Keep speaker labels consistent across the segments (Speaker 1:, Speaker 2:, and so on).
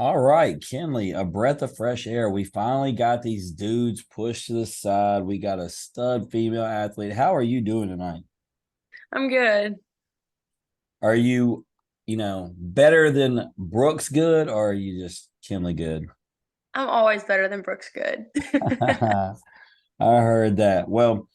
Speaker 1: All right, Kenley, a breath of fresh air. We finally got these dudes pushed to the side. We got a stud female athlete. How are you doing tonight?
Speaker 2: I'm good.
Speaker 1: Are you, better than Brooks good, or are you just Kenley good?
Speaker 2: I'm always better than Brooks Good.
Speaker 1: I heard that. Well,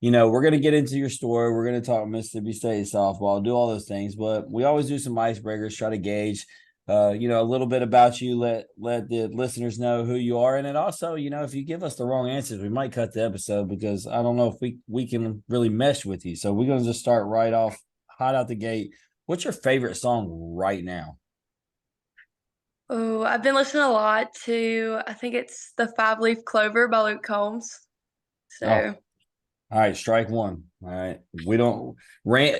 Speaker 1: we're going to get into your story. We're going to talk Mississippi State softball, do all those things, but we always do some icebreakers, try to gauge, a little bit about you. Let the listeners know who you are, and then also, if you give us the wrong answers, we might cut the episode because I don't know if we can really mesh with you. So we're going to just start right off, hot out the gate. What's your favorite song right now?
Speaker 2: Oh, I've been listening a lot to, I think it's The Five Leaf Clover by Luke Combs.
Speaker 1: Oh,
Speaker 2: So,
Speaker 1: all right, strike one. All right, we don't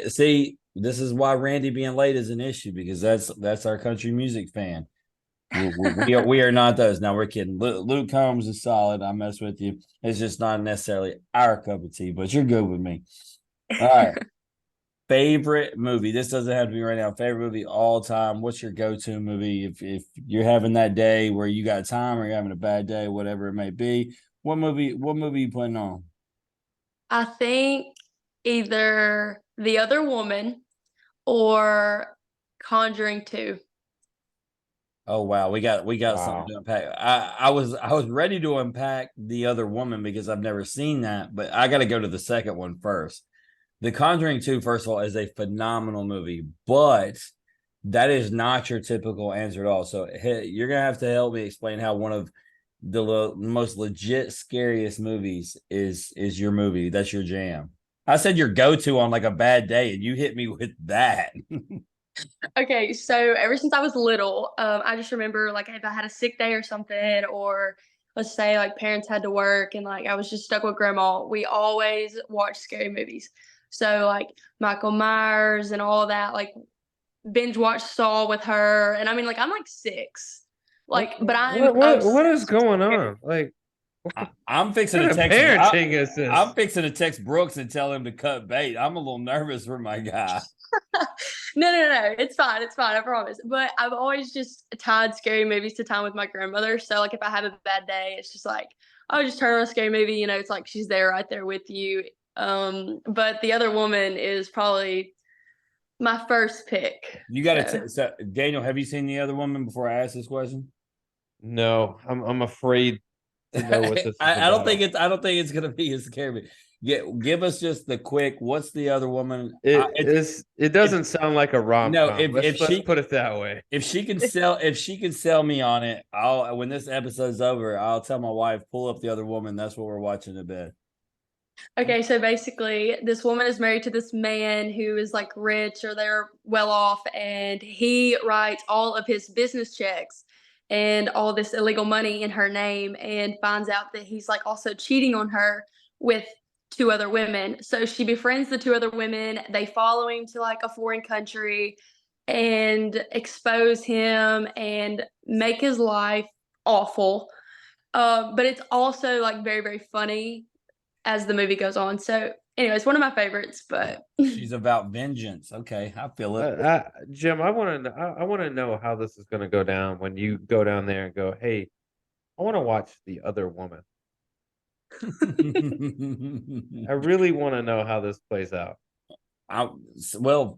Speaker 1: see. This is why Randy being late is an issue because that's our country music fan. We are not those. Now we're kidding. Luke Combs is solid. I mess with you. It's just not necessarily our cup of tea, but you're good with me. All right. Favorite movie. This doesn't have to be right now. Favorite movie all time. What's your go-to movie if you're having that day where you got time or you're having a bad day, whatever it may be? What movie you putting on?
Speaker 2: I think either The Other Woman or Conjuring 2.
Speaker 1: Oh wow, we got something
Speaker 3: Wow.
Speaker 1: to unpack. I was ready to unpack The Other Woman because I've never seen that, but I got to go to the second one first. The Conjuring 2, first of all, is a phenomenal movie, but that is not your typical answer at all. So you're gonna have to help me explain how one of the most legit scariest movies is your movie. That's your jam. I said your go-to on like a bad day, and you hit me with that.
Speaker 2: Okay, so ever since I was little, I just remember like if I had a sick day or something, or let's say like parents had to work and like I was just stuck with grandma, we always watch scary movies. So like Michael Myers and all of that, like binge watch Saw with her, and I mean like I'm like 6,
Speaker 3: What
Speaker 2: like but I'm
Speaker 3: what is
Speaker 2: obsessed with
Speaker 3: going
Speaker 2: scary.
Speaker 3: on? Like,
Speaker 1: I'm
Speaker 3: what
Speaker 1: fixing to
Speaker 3: kind of
Speaker 1: text.
Speaker 3: parenting is
Speaker 1: I'm
Speaker 3: this?
Speaker 1: fixing to text Brooks and tell him to cut bait. I'm a little nervous for my guy.
Speaker 2: No, it's fine, it's fine, I promise. But I've always just tied scary movies to time with my grandmother. So like if I have a bad day, it's just like I'll just turn on a scary movie. It's like she's there right there with you. But The Other Woman is probably my first pick.
Speaker 1: You got
Speaker 2: So
Speaker 1: to. So, Daniel, have you seen The Other Woman before I ask this question?
Speaker 3: No, I'm afraid to know what
Speaker 1: I,
Speaker 3: this is
Speaker 1: I don't think
Speaker 3: about.
Speaker 1: it's. I don't think it's gonna be as scary. Give us just the quick. What's The Other Woman?
Speaker 3: It
Speaker 1: If
Speaker 3: doesn't sound like a rom
Speaker 1: no,
Speaker 3: com.
Speaker 1: if
Speaker 3: Let's
Speaker 1: if
Speaker 3: let's
Speaker 1: she
Speaker 3: put it that way.
Speaker 1: if she can sell me on it, I'll when this episode's over, I'll tell my wife pull up The Other Woman. That's what we're watching in bed.
Speaker 2: okay, so basically this woman is married to this man who is like rich or they're well off, and he writes all of his business checks and all this illegal money in her name, and finds out that he's like also cheating on her with two other women. So she befriends the two other women. They follow him to like a foreign country and expose him and make his life awful. But it's also like very, very funny as the movie goes on. So, anyways, one of my favorites. But
Speaker 1: She's about vengeance. Okay, I feel it.
Speaker 3: Jim, I want to know how this is going to go down when you go down there and go, "Hey, I want to watch The Other Woman." I really want to know how this plays out.
Speaker 1: I, well,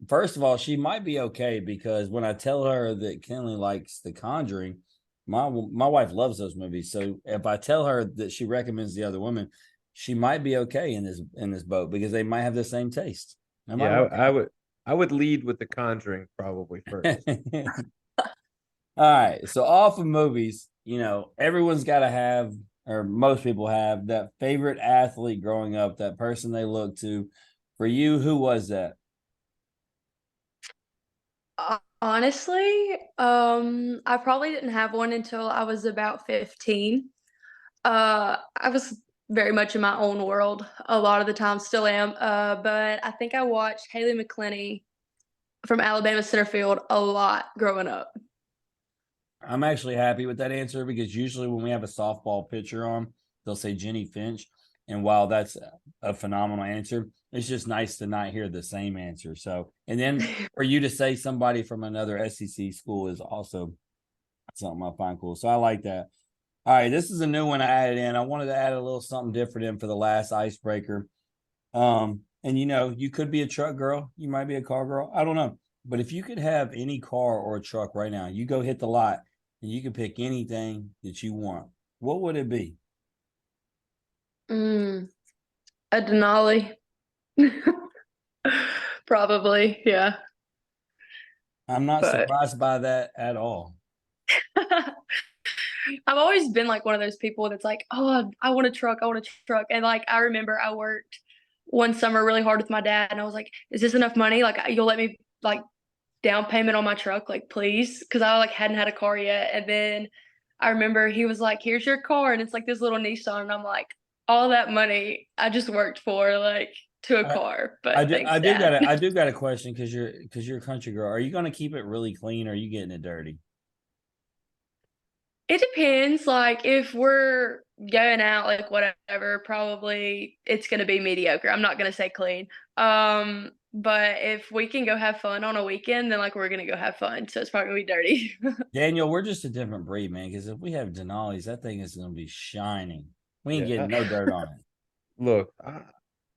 Speaker 1: first of all, she might be okay because when I tell her that Kenley likes The Conjuring, my wife loves those movies. So if I tell her that she recommends The Other Woman, she might be okay in this boat because they might have the same taste. Am I
Speaker 3: Yeah,
Speaker 1: right?
Speaker 3: I would lead with The Conjuring probably first.
Speaker 1: All right. So off of movies, everyone's got to have, or most people have, that favorite athlete growing up, that person they look to. For you, who was that?
Speaker 2: honestly, I probably didn't have one until I was about 15. I was very much in my own world a lot of the time, still am. But I think I watched Haley McClenny from Alabama center field a lot growing up.
Speaker 1: I'm actually happy with that answer because usually when we have a softball pitcher on, they'll say Jenny Finch. And while that's a phenomenal answer, it's just nice to not hear the same answer. So, and then for you to say somebody from another SEC school is also something I find cool. So I like that. All right, this is a new one I added in. I wanted to add a little something different in for the last icebreaker. And you could be a truck girl, you might be a car girl. I don't know. But if you could have any car or a truck right now, you go hit the lot and you can pick anything that you want. What would it be?
Speaker 2: A Denali. Probably, yeah.
Speaker 1: I'm not
Speaker 2: But
Speaker 1: surprised by that at all.
Speaker 2: I've always been like one of those people that's like, oh, I want a truck, I want a truck. And like I remember I worked one summer really hard with my dad, and I was like, is this enough money? Like you'll let me like down payment on my truck, like please, because I like hadn't had a car yet. And then I remember he was like, here's your car, and it's like this little Nissan, and I'm like, all that money I just worked for, like to a
Speaker 1: I,
Speaker 2: car.
Speaker 1: I
Speaker 2: But
Speaker 1: do
Speaker 2: thanks,
Speaker 1: I do
Speaker 2: Dad.
Speaker 1: got a I do got a question because you're a country girl. Are you gonna keep it really clean or are you getting it dirty?
Speaker 2: It depends. Like if we're going out, like whatever, probably it's gonna be mediocre. I'm not gonna say clean. But if we can go have fun on a weekend, then like we're gonna go have fun. So it's probably gonna be dirty.
Speaker 1: Daniel, we're just a different breed, man. Because if we have Denali's, that thing is gonna be shining. We ain't
Speaker 3: Yeah.
Speaker 1: getting no dirt on it.
Speaker 3: Look,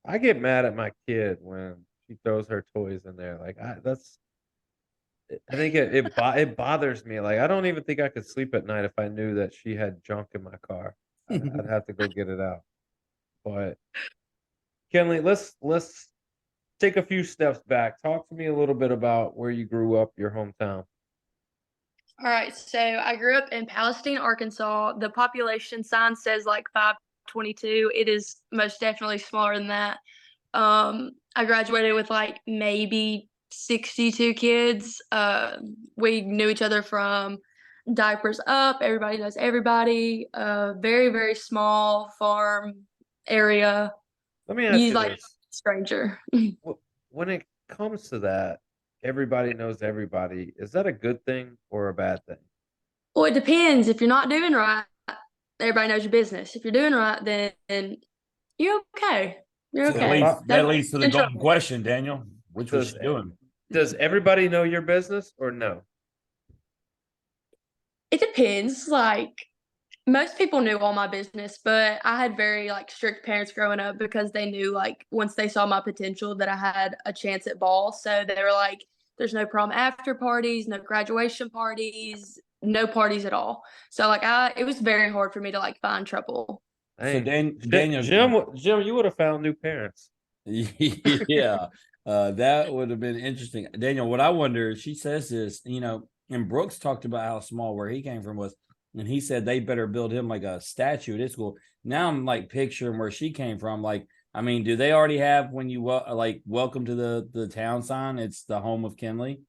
Speaker 3: I get mad at my kid when she throws her toys in there. Like I think it bothers me. Like I don't even think I could sleep at night if I knew that she had junk in my car. I'd have to go get it out. But Kenley, let's take a few steps back. Talk to me a little bit about where you grew up, your hometown.
Speaker 2: All right, so I grew up in Palestine, Arkansas. The population sign says like 522. It is most definitely smaller than that. I graduated with like maybe 62 kids. We knew each other from diapers up. Everybody knows everybody. Very, very small farm area.
Speaker 3: Let me ask
Speaker 2: You
Speaker 3: you
Speaker 2: like
Speaker 3: this.
Speaker 2: stranger.
Speaker 3: When it comes to that, everybody knows everybody. Is that a good thing or a bad thing?
Speaker 2: Well, it depends. If you're not doing right, everybody knows your business. If you're doing right, then you're okay. You're
Speaker 1: So that
Speaker 2: okay.
Speaker 1: leads
Speaker 3: Uh,
Speaker 1: that
Speaker 2: Nobody's
Speaker 1: leads to the
Speaker 2: in
Speaker 1: golden
Speaker 2: trouble.
Speaker 1: question, Daniel. Which was
Speaker 3: does
Speaker 1: she doing?
Speaker 3: does everybody know your business or no?
Speaker 2: It depends. Like most people knew all my business, but I had very like strict parents growing up because they knew like once they saw my potential that I had a chance at ball. So they were like, there's no prom after parties, no graduation parties, no parties at all. So like it was very hard for me to like find trouble.
Speaker 1: So
Speaker 3: Dang,
Speaker 1: Daniel,
Speaker 3: Jim, you would have found new parents.
Speaker 1: yeah, that would have been interesting. Daniel, what I wonder, she says this, and Brooks talked about how small where he came from was, and he said they better build him like a statue at his school. Now I'm like picturing where she came from. Like, I mean, do they already have when you like welcome to the town sign? It's the home of Kenley.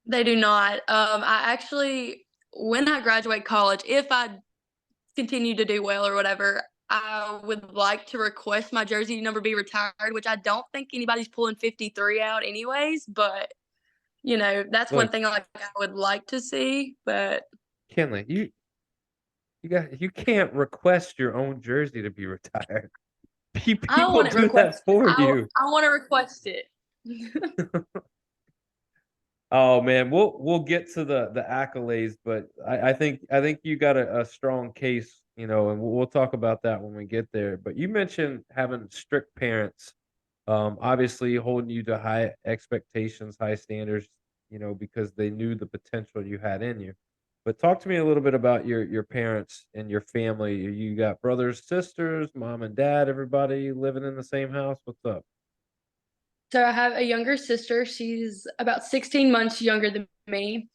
Speaker 2: They do not. I actually, when I graduate college, if I continue to do well or whatever, I would like to request my jersey number be retired, which I don't think anybody's pulling 53 out anyways, but that's one
Speaker 3: Look,
Speaker 2: thing like I would like to see, but
Speaker 3: Kenley, you can't request your own jersey to be retired.
Speaker 2: I
Speaker 3: People
Speaker 2: want it
Speaker 3: do that
Speaker 2: requested.
Speaker 3: for
Speaker 2: I
Speaker 3: you.
Speaker 2: I want to request it.
Speaker 3: Oh man, we'll get to the accolades, but I think you got a strong case, and we'll talk about that when we get there. But you mentioned having strict parents, obviously holding you to high expectations, high standards, because they knew the potential you had in you. But talk to me a little bit about your parents and your family. You got brothers, sisters, mom and dad, everybody living in the same house. What's up?
Speaker 2: So I have a younger sister. She's about 16 months younger than me.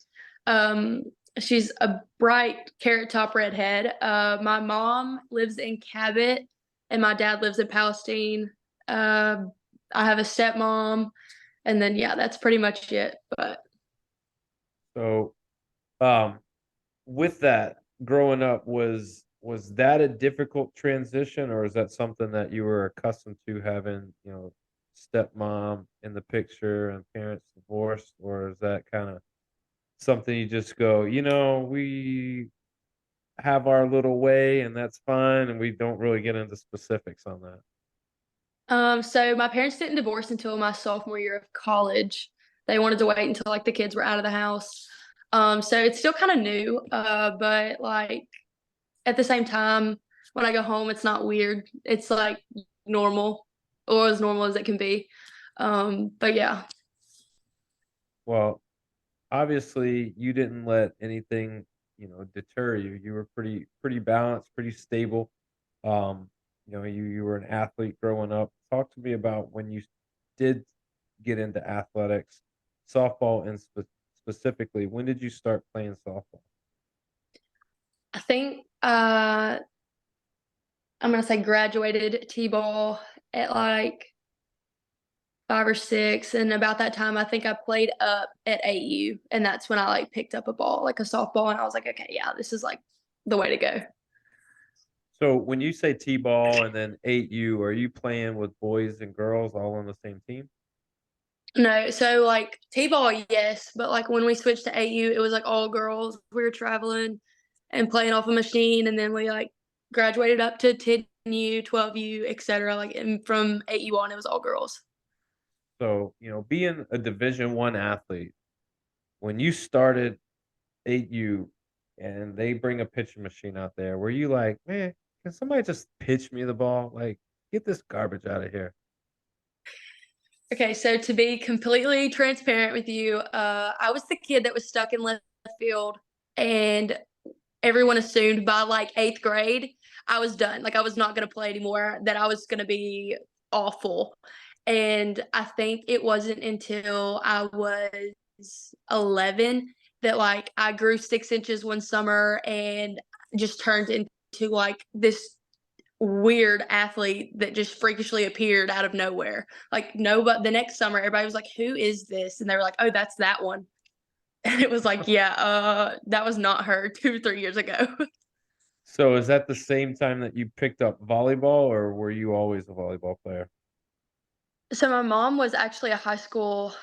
Speaker 2: Um, she's a bright carrot top redhead. My mom lives in Cabot, and my dad lives in Palestine. Uh, I have a stepmom, and then yeah, that's pretty much it. But
Speaker 3: So, um, with that, growing up, was that a difficult transition, or is that something that you were accustomed to having, stepmom in the picture and parents divorced, or is that kind of something you just go, we have our little way and that's fine, and we don't really get into specifics on that?
Speaker 2: so my parents didn't divorce until my sophomore year of college. They wanted to wait until like the kids were out of the house. So it's still kind of new, but like at the same time, when I go home, it's not weird. It's like normal or as normal as it can be. But yeah.
Speaker 3: Well, obviously you didn't let anything, deter you. You were pretty balanced, pretty stable. You were an athlete growing up. Talk to me about when you did get into athletics, softball and specifically. When did you start playing softball?
Speaker 2: I think I'm gonna say graduated T-ball at like 5 or 6, and about that time, I think I played up at AU, and that's when I like picked up a ball, like a softball, and I was like, okay, yeah, this is like the way to go.
Speaker 3: So when you say T-ball and then 8U, are you playing with boys and girls all on the same team?
Speaker 2: No, so like T-ball, yes, but like when we switched to AU, it was like all girls. We were traveling and playing off a machine, and then we like graduated up to 10U, 12U, etc. Like and from 8U on, it was all girls.
Speaker 3: So, being a Division 1 athlete, when you started 8U and they bring a pitching machine out there, were you like, man, can somebody just pitch me the ball? Like, get this garbage out of here.
Speaker 2: Okay, so to be completely transparent with you, I was the kid that was stuck in left field, and everyone assumed by like 8th grade I was done. Like I was not going to play anymore, that I was going to be awful. And I think it wasn't until I was 11 that like I grew 6 inches one summer and just turned into like this weird athlete that just freakishly appeared out of nowhere. Like nobody the next summer everybody was like, "Who is this?" And they were like, "Oh, that's that one." And it was like, "Yeah, that was not her 2 or 3 years ago."
Speaker 3: So, is that the same time that you picked up volleyball, or were you always a volleyball player?
Speaker 2: So my mom was actually a high school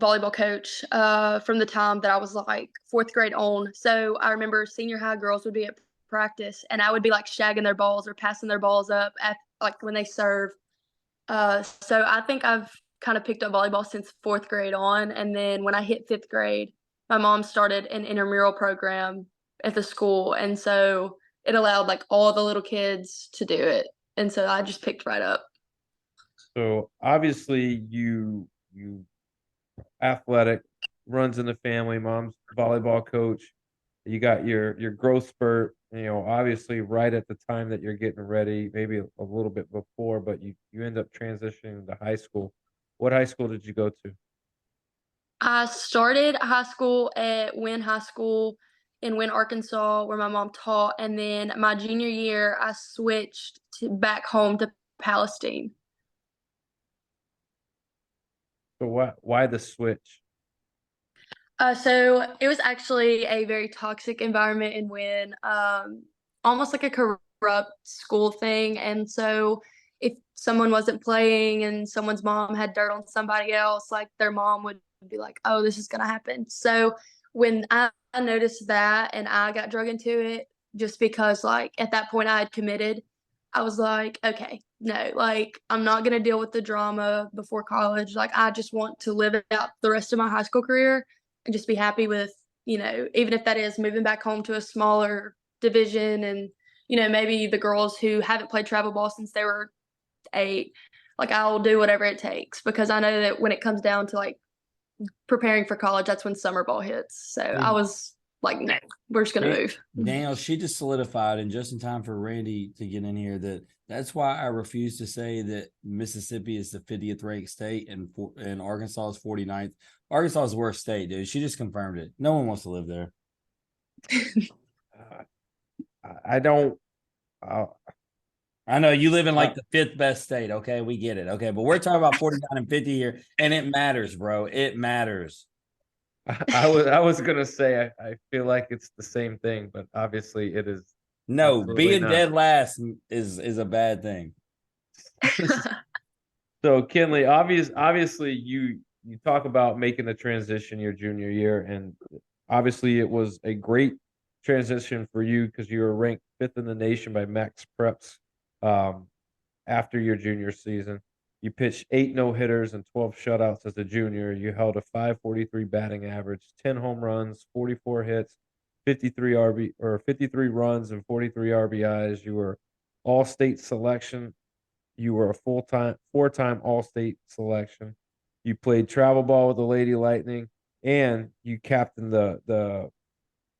Speaker 2: volleyball coach from the time that I was like 4th grade on. So I remember senior high girls would be at practice, and I would be like shagging their balls or passing their balls up at like when they serve. So I think I've kind of picked up volleyball since 4th grade on, and then when I hit 5th grade, my mom started an intramural program at the school, and so it allowed like all the little kids to do it, and so I just picked right up.
Speaker 3: So, obviously, you athletic, runs in the family, mom's volleyball coach. You got your growth spurt, obviously right at the time that you're getting ready, maybe a little bit before, but you end up transitioning to high school. What high school did you go to?
Speaker 2: I started high school at Wynn High School in Wynn, Arkansas, where my mom taught, and then my junior year, I switched back home to Palestine.
Speaker 3: So why the switch?
Speaker 2: So it was actually a very toxic environment in Wynn, almost like a corrupt school thing. And so if someone wasn't playing and someone's mom had dirt on somebody else, like their mom would be like, "Oh, this is gonna happen." So when I noticed that and I got drug into it, just because like at that point I had committed, I was like, okay, no, like I'm not gonna deal with the drama before college. Like I just want to live out the rest of my high school career and just be happy with, even if that is moving back home to a smaller division and, maybe the girls who haven't played travel ball since they were 8, like I'll do whatever it takes because I know that when it comes down to like preparing for college, that's when summer ball hits. So I
Speaker 1: Hey,
Speaker 2: was like, no, we're just going to move.
Speaker 1: Daniel, she just solidified, and just in time for Randy to get in here, that's why I refuse to say that Mississippi is the 50th ranked state and Arkansas is 49th. Arkansas is the worst state, dude. She just confirmed it. No one wants to live there.
Speaker 3: Uh, I don't. Uh,
Speaker 1: I know you live in
Speaker 3: I,
Speaker 1: like the fifth best state. Okay, we get it. Okay, but we're talking about 49 and 50 here, and it matters, bro. It matters.
Speaker 3: I was gonna say I feel like it's the same thing, but obviously it is
Speaker 1: No,
Speaker 3: absolutely
Speaker 1: being
Speaker 3: not.
Speaker 1: dead last is a bad thing.
Speaker 3: So Kenley, obviously you talk about making the transition your junior year, and obviously it was a great transition for you because you were ranked 5th in the nation by Max Preps um, after your junior season. You pitched 8 no-hitters and 12 shutouts as a junior. You held a 543 batting average, 10 home runs, 44 hits, 53 runs and 43 RBIs. You were all-state selection. You were a four-time all-state selection. You played travel ball with the Lady Lightning, and you captained the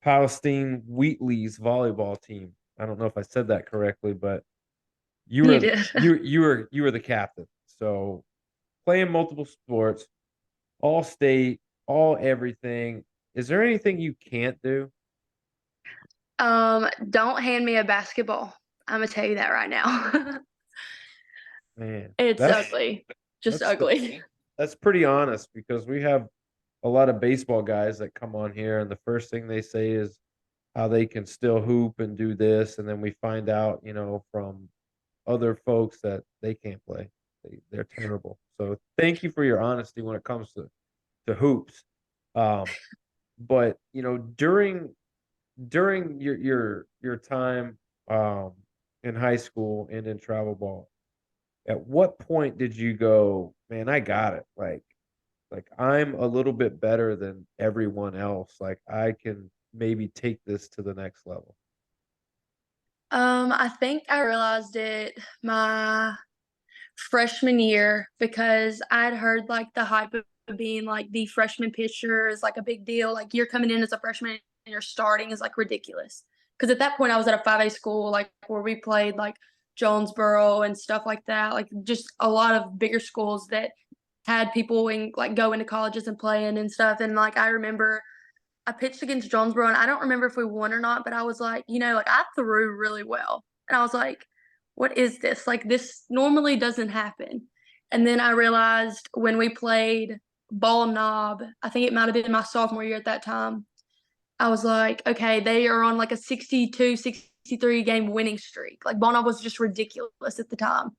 Speaker 3: Palestine Wheatley's volleyball team. I don't know if I said that correctly, but you
Speaker 2: You
Speaker 3: were
Speaker 2: did.
Speaker 3: you were the captain. So playing multiple sports, all state, all everything. Is there anything you can't do?
Speaker 2: Don't hand me a basketball. I'm gonna tell you that right now.
Speaker 3: Man,
Speaker 2: It's
Speaker 3: that's
Speaker 2: ugly. Just
Speaker 3: that's
Speaker 2: ugly.
Speaker 3: that's pretty honest because we have a lot of baseball guys that come on here, and the first thing they say is how they can still hoop and do this, and then we find out, from other folks that they can't play. They're terrible. So thank you for your honesty when it comes to hoops. Um, but during your time in high school and in travel ball, at what point did you go, man, I got it? Like I'm a little bit better than everyone else. Like I can maybe take this to the next level.
Speaker 2: I think I realized it my freshman year because I'd heard like the hype of being like the freshman pitcher is like a big deal. Like you're coming in as a freshman and you're starting is like ridiculous. Because at that point I was at a 5A school like where we played like Jonesboro and stuff like that. Like just a lot of bigger schools that had people in like go into colleges and playing and stuff. And like I remember I pitched against Jonesboro, and I don't remember if we won or not, but I was like, like I threw really well. And I was like, what is this? Like, this normally doesn't happen. And then I realized when we played Ball Knob, I think it might have been my sophomore year at that time. I was like, okay, they are on like a 62, 63 game winning streak. Like, Ball Knob was just ridiculous at the time.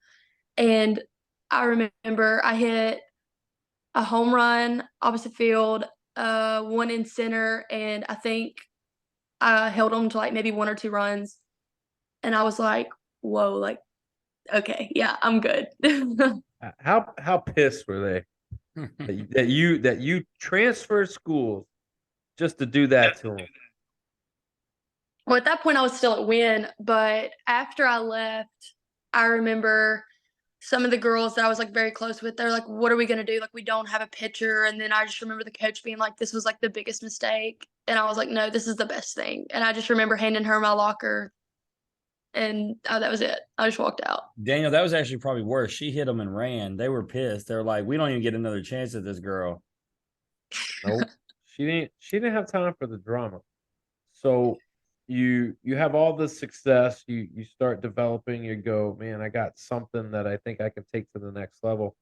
Speaker 2: And I remember I hit a home run opposite field, one in center, and I think I held them to like maybe 1 or 2 runs. And I was like, whoa, like, okay, yeah, I'm good.
Speaker 3: How pissed were they that you transferred schools just to do that to them?
Speaker 2: Well, at that point, I was still at Win, but after I left, I remember some of the girls that I was like very close with, they're like, what are we going to do? Like, we don't have a pitcher. And then I just remember the coach being like, this was like the biggest mistake. And I was like, no, this is the best thing. And I just remember handing her my locker, and that was it. I just walked out.
Speaker 1: Daniel, that was actually probably worse. She hit them and ran. They were pissed. They're like, we don't even get another chance at this girl.
Speaker 3: Nope. She didn't have time for the drama. So you have all this success, you start developing, you go, man, I got something that I think I can take to the next level.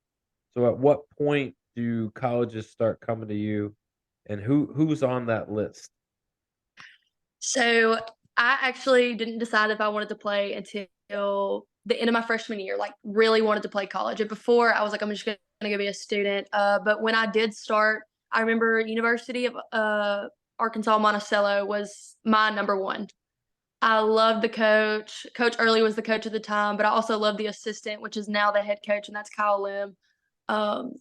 Speaker 3: So at what point do colleges start coming to you, and who's on that list?
Speaker 2: So I actually didn't decide if I wanted to play until the end of my freshman year, like really wanted to play college. And before I was like, I'm just going to go be a student. But when I did start, I remember University of Arkansas Monticello was my number one. I loved the coach. Coach Early was the coach at the time, but I also love the assistant, which is now the head coach, and that's Kyle Lim. Um,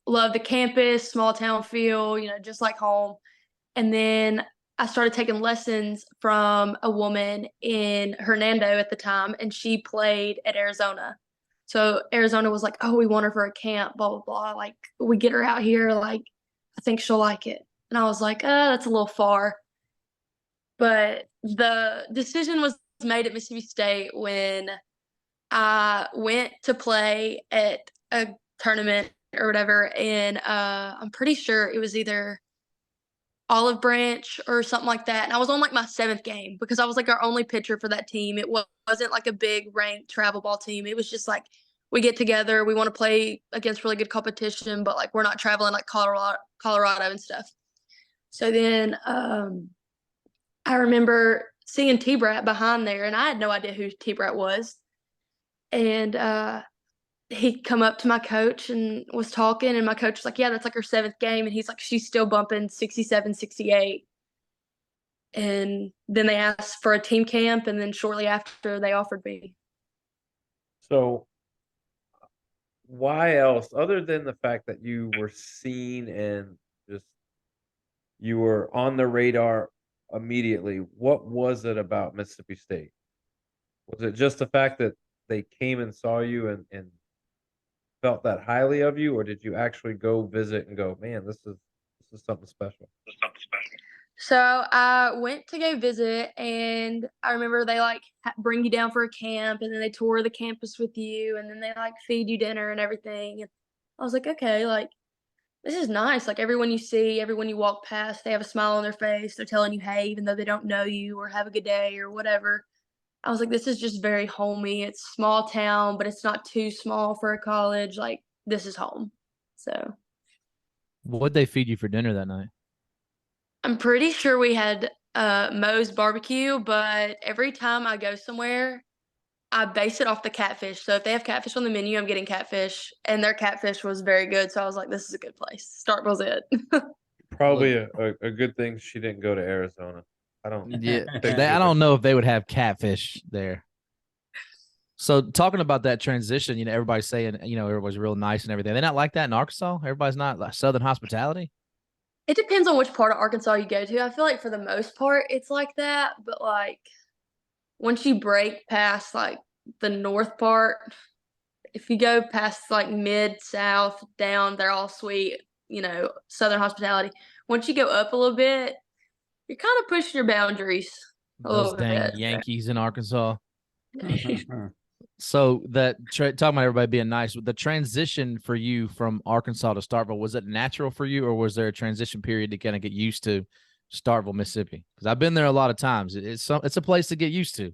Speaker 2: love the campus, small town feel, just like home. And then I started taking lessons from a woman in Hernando at the time, and she played at Arizona. So Arizona was like, "Oh, we want her for a camp, blah blah blah. Like, we get her out here. Like, I think she'll like it." And I was like, that's a little far." But the decision was made at Mississippi State when I went to play at a tournament or whatever, and I'm pretty sure it was either Olive Branch or something like that. And I was on like my 7th game because I was like our only pitcher for that team. It wasn't like a big ranked travel ball team. It was just like we get together, we want to play against really good competition, but like we're not traveling like Colorado and stuff. So then I remember seeing T-Brat behind there, and I had no idea who T-Brat was. And he come up to my coach and was talking, and my coach was like, yeah, that's like her 7th game. And he's like, she's still bumping 67, 68. And then they asked for a team camp, and then shortly after they offered me.
Speaker 3: So why else, other than the fact that you were seen and just you were on the radar immediately, what was it about Mississippi State? Was it just the fact that they came and saw you and felt that highly of you, or did you actually go visit and go, man, this is something special?
Speaker 2: So I went to go visit, and I remember they like bring you down for a camp, and then they tour the campus with you, and then they like feed you dinner and everything. And I was like, okay, like this is nice. Like everyone you see, everyone you walk past, they have a smile on their face. They're telling you, hey, even though they don't know you, or have a good day or whatever. I was like, this is just very homey. It's small town, but it's not too small for a college. Like this is home. So
Speaker 4: What'd they feed you for dinner that night?
Speaker 2: I'm pretty sure we had Moe's barbecue, but every time I go somewhere, I base it off the catfish. So if they have catfish on the menu, I'm getting catfish, and their catfish was very good. So I was like, this is a good place. Starkville's it.
Speaker 3: Probably a good thing she didn't go to Arizona. I don't
Speaker 4: Yeah,
Speaker 3: think
Speaker 4: I
Speaker 3: she
Speaker 4: don't
Speaker 3: would.
Speaker 4: know if they would have catfish there. So talking about that transition, everybody's saying, everybody's real nice and everything. They not like that in Arkansas? Everybody's not like Southern hospitality?
Speaker 2: It depends on which part of Arkansas you go to. I feel like for the most part, it's like that. But like once you break past like the north part, if you go past like mid, south, down, they're all sweet, Southern hospitality. Once you go up a little bit, you're kind of pushing your boundaries a
Speaker 4: Those
Speaker 2: little
Speaker 4: dang
Speaker 2: bit.
Speaker 4: Yankees in Arkansas. So talking about everybody being nice, the transition for you from Arkansas to Starkville, was it natural for you, or was there a transition period to kind of get used to Starkville, Mississippi? Because I've been there a lot of times. It's a place to get used to.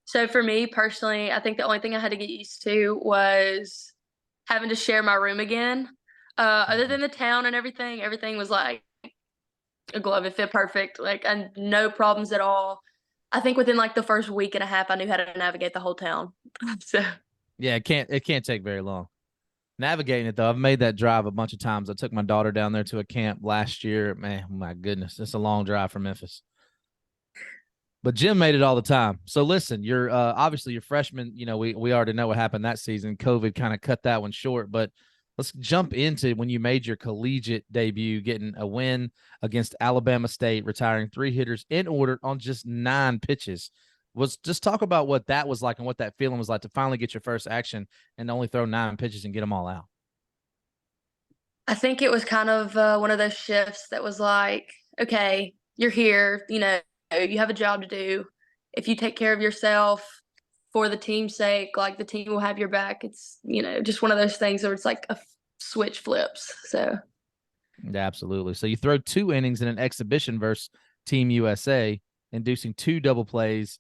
Speaker 2: So for me personally, I think the only thing I had to get used to was having to share my room again. Other than the town and everything was like a glove. It fit perfect, like, and no problems at all. I think within like the first week and a half, I knew how to navigate the whole town. So
Speaker 4: Yeah, it can't take very long. Navigating it though, I've made that drive a bunch of times. I took my daughter down there to a camp last year. Man, my goodness, it's a long drive from Memphis. But Jim made it all the time. So listen, you're obviously your freshman. We already know what happened that season. COVID kind of cut that one short. But let's jump into when you made your collegiate debut, getting a win against Alabama State, retiring 3 hitters in order on just 9 pitches. Just talk about what that was like and what that feeling was like to finally get your first action and only throw 9 pitches and get them all out.
Speaker 2: I think it was kind of one of those shifts that was like, okay, you're here, you have a job to do. If you take care of yourself for the team's sake, like the team will have your back. It's, just one of those things where it's like a switch flips. So,
Speaker 4: Yeah, absolutely. So you throw 2 innings in an exhibition versus Team USA, inducing 2 double plays,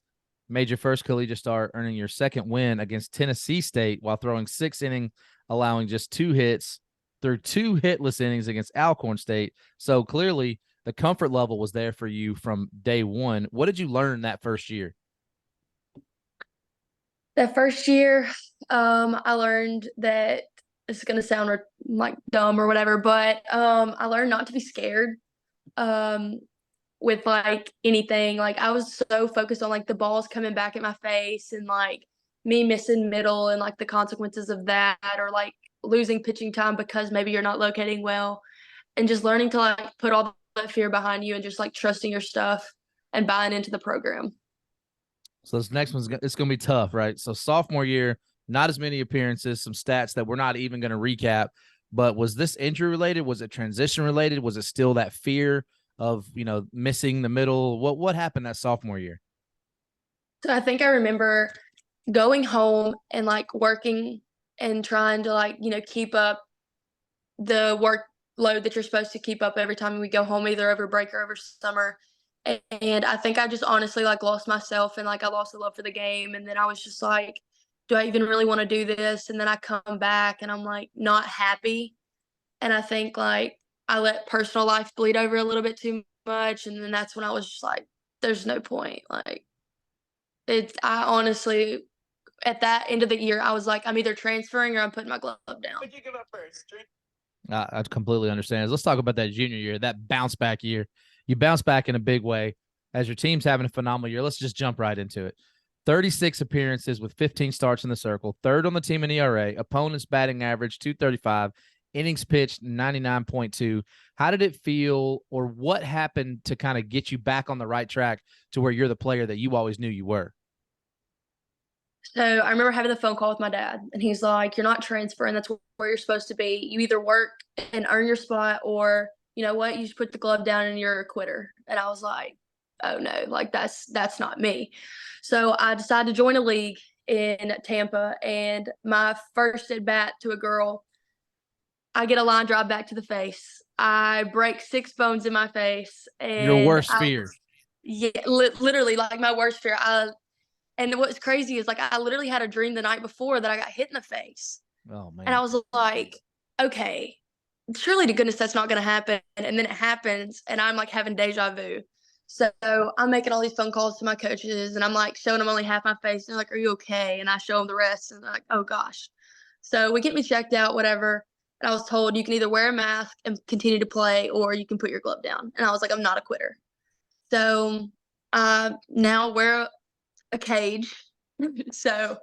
Speaker 4: made your first collegiate start, earning your second win against Tennessee State while throwing 6 innings, allowing just 2 hits, through 2 hitless innings against Alcorn State. So clearly the comfort level was there for you from day one. What did you learn that first year?
Speaker 2: that first year, I learned that this is going to sound like dumb or whatever, but I learned not to be scared. With like anything. Like I was so focused on like the balls coming back at my face and like me missing middle and like the consequences of that, or like losing pitching time because maybe you're not locating well, and just learning to like put all that fear behind you and just like trusting your stuff and buying into the program.
Speaker 4: So this next it's going to be tough, right? So sophomore year, not as many appearances, some stats that we're not even going to recap. But was this injury related? Was it transition related? Was it still that fear of, missing the middle? What happened that sophomore year?
Speaker 2: So I think I remember going home and like working and trying to like, keep up the workload that you're supposed to keep up every time we go home, either over break or over summer. And I think I just honestly like lost myself and like I lost the love for the game. And then I was just like, do I even really want to do this? And then I come back and I'm like not happy. And I think like I let personal life bleed over a little bit too much. And then that's when I was just like, there's no point. Like I honestly, at that end of the year, I was like, I'm either transferring or I'm putting my glove down.
Speaker 5: What'd you give up first?
Speaker 4: I completely understand. Let's talk about that junior year, that bounce back year. You bounce back in a big way as your team's having a phenomenal year. Let's just jump right into it. 36 appearances with 15 starts in the circle, third on the team in ERA, opponent's batting average 235, innings pitched 99.2. How did it feel, or what happened to kind of get you back on the right track to where you're the player that you always knew you were?
Speaker 2: So I remember having the phone call with my dad, and he's like, "You're not transferring. That's where you're supposed to be. You either work and earn your spot, or you know what, you just put the glove down and you're a quitter." And I was like, "Oh no, like that's not me." So I decided to join a league in Tampa, and my first at bat to a girl, I get a line drive back to the face. I break 6 bones in my face,
Speaker 4: Your
Speaker 2: and
Speaker 4: worst fear.
Speaker 2: yeah, literally like my worst fear. And what's crazy is like I literally had a dream the night before that I got hit in the face.
Speaker 4: Oh, man.
Speaker 2: And I was like, okay, surely to goodness that's not going to happen. And then it happens, and I'm like having deja vu. So I'm making all these phone calls to my coaches, and I'm like showing them only half my face. And they're like, "Are you okay?" And I show them the rest, and they're like, "Oh gosh." So we get me checked out, whatever. And I was told you can either wear a mask and continue to play, or you can put your glove down. And I was like, I'm not a quitter. So now wear a cage. So,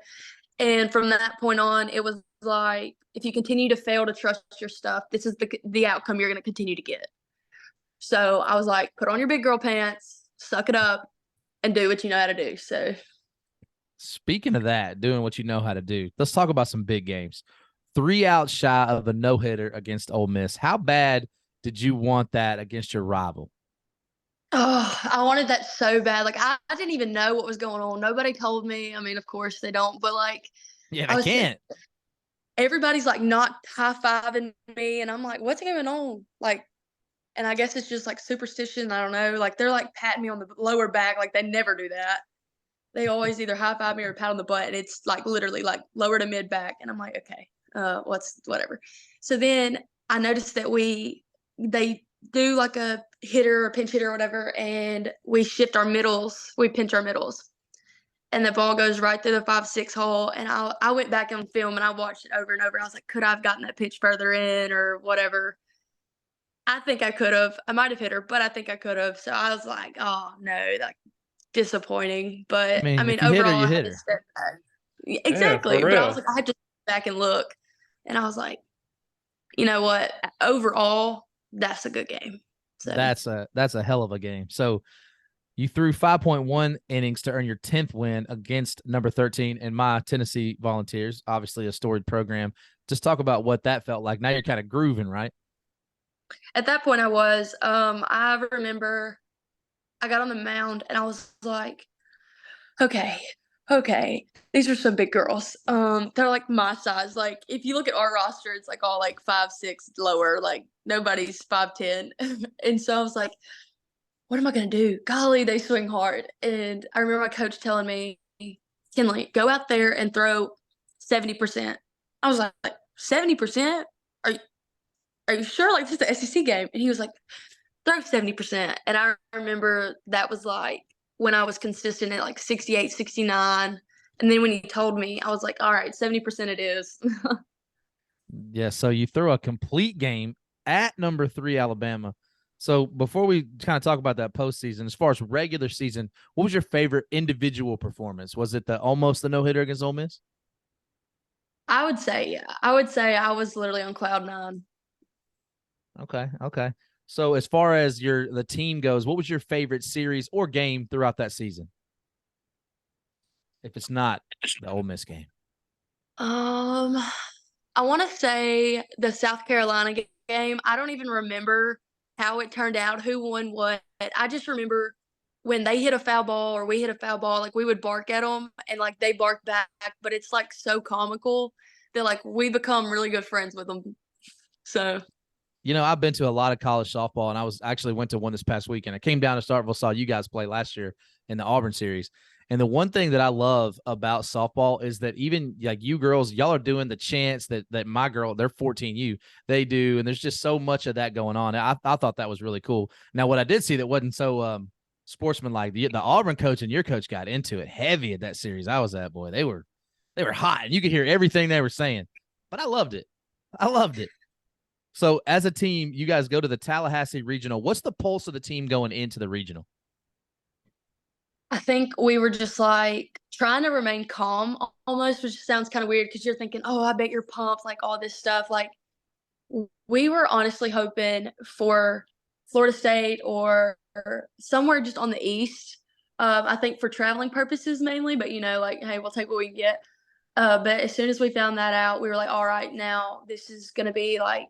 Speaker 2: and from that point on, it was like, if you continue to fail to trust your stuff, this is the outcome you're going to continue to get. So I was like, put on your big girl pants, suck it up, and do what you know how to do. So
Speaker 4: Speaking of that, doing what you know how to do, let's talk about some big games. 3 outs shy of a no-hitter against Ole Miss. How bad did you want that against your rival?
Speaker 2: oh, I wanted that so bad. Like I didn't even know what was going on. Nobody told me. I mean, of course they don't, but like
Speaker 4: Yeah,
Speaker 2: I
Speaker 4: they
Speaker 2: was
Speaker 4: can't.
Speaker 2: everybody's like not high-fiving me, and I'm like, what's going on? Like, and I guess it's just like superstition. I don't know. Like they're like patting me on the lower back. Like they never do that. They always either high-five me or pat on the butt, and it's like literally like lower to mid back. And I'm like, okay, whatever. So then I noticed that they do like a hitter or pinch hitter or whatever, and we shift our middles. We pinch our middles, and the ball goes right through the 5-6 hole. And I went back on film and I watched it over and over. I was like, could I have gotten that pitch further in or whatever? I think I could have. I might have hit her, but I think I could have. So I was like, oh no, like disappointing.
Speaker 4: I
Speaker 2: But I
Speaker 4: mean,
Speaker 2: mean,
Speaker 4: if you hit her,
Speaker 2: overall,
Speaker 4: you
Speaker 2: I had
Speaker 4: hit
Speaker 2: to
Speaker 4: her.
Speaker 2: step back.
Speaker 3: Yeah,
Speaker 2: Exactly.
Speaker 3: for
Speaker 2: But I was
Speaker 3: real.
Speaker 2: like, I had to step back and look. And I was like, you know what? Overall, that's a good game. So
Speaker 4: That's a hell of a game. So you threw 5.1 innings to earn your 10th win against number 13 and my Tennessee Volunteers, obviously a storied program. Just talk about what that felt like. Now you're kind of grooving, right?
Speaker 2: at that point, I was. I remember I got on the mound and I was like, okay, okay, these are some big girls. They're like my size. Like if you look at our roster, it's like all like 5'6" lower. Like nobody's 5'10". And so I was like, what am I gonna do? Golly, they swing hard. And I remember my coach telling me, Kenley, go out there and throw 70%. I was like, 70%? Are you sure? Like this is the SEC game? And he was like, throw 70%. And I remember that was like when I was consistent at like 68, 69. And then when he told me, I was like, all right, 70% it is.
Speaker 4: Yeah. So you throw a complete game at number 3 Alabama. So before we kind of talk about that postseason, as far as regular season, what was your favorite individual performance? Was it almost the no hitter against Ole Miss?
Speaker 2: I would say, yeah. I would say I was literally on cloud nine.
Speaker 4: Okay. Okay. So as far as the team goes, what was your favorite series or game throughout that season? If it's not the Ole Miss game.
Speaker 2: Um, I want to say the South Carolina game. I don't even remember how it turned out, who won what. I just remember when they hit a foul ball or we hit a foul ball, like we would bark at them and like they bark back, but it's like so comical that like we become really good friends with them. So
Speaker 4: I've been to a lot of college softball, and I was actually went to one this past weekend. I came down to Starkville, saw you guys play last year in the Auburn series. And the one thing that I love about softball is that even like you girls, y'all are doing the chants that my girl, they're 14U, they do. And there's just so much of that going on. I thought that was really cool. Now, what I did see that wasn't so sportsmanlike, the Auburn coach and your coach got into it heavy at that series. I was at, boy, they were hot, and you could hear everything they were saying. But I loved it. I loved it. So as a team, you guys go to the Tallahassee Regional. What's the pulse of the team going into the regional?
Speaker 2: I think we were just like trying to remain calm almost, which sounds kind of weird because you're thinking, oh, I bet you're pumped, like all this stuff. Like we were honestly hoping for Florida State or somewhere just on the east. I think for traveling purposes mainly, but like, hey, we'll take what we can get. But as soon as we found that out, we were like, all right, now this is gonna be like